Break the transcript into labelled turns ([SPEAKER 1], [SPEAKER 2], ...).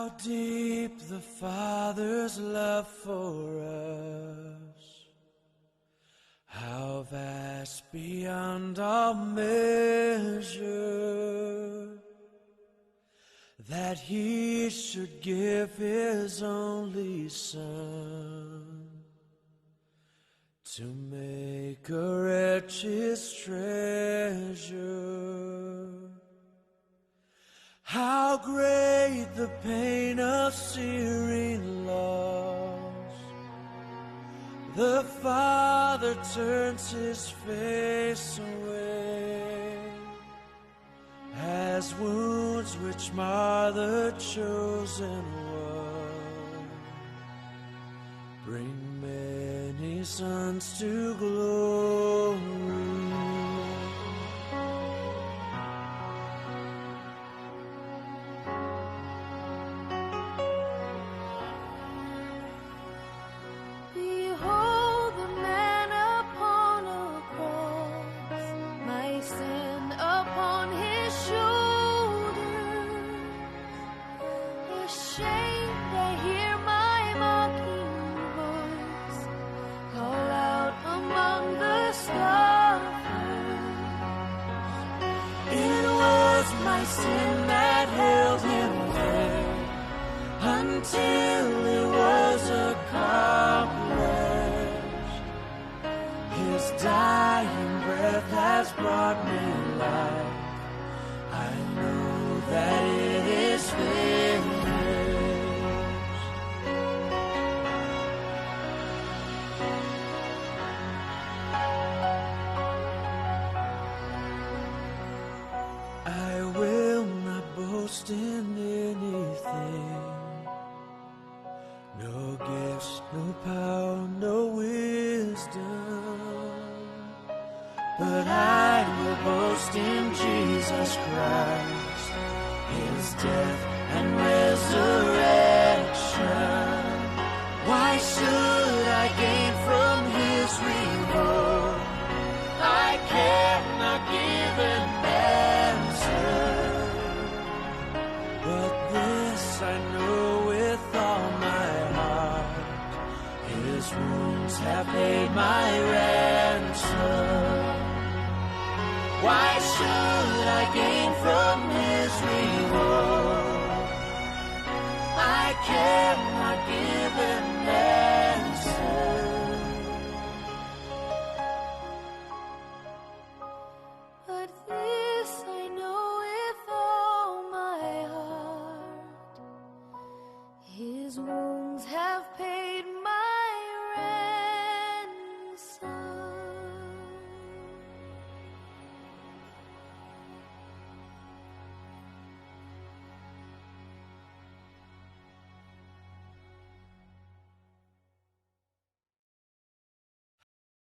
[SPEAKER 1] How deep the Father's love for us, how vast beyond all measure, that He should give His only Son to make a wretch His treasure. How great the pain of searing loss! The Father turns His face away, as wounds which mar the chosen one bring many sons to glory. Sin that held Him there until it was accomplished. His dying breath has brought me life. I know that it is finished. I will not boast in anything, no gifts, no power, no wisdom, but I will boast in Jesus Christ, His death and resurrection. Why should I gain from His reward? I cannot give an answer, but this I know with all my heart: His wounds have paid my ransom. Why should I gain from His reward? I cannot give an answer. But this I know with all my heart: His word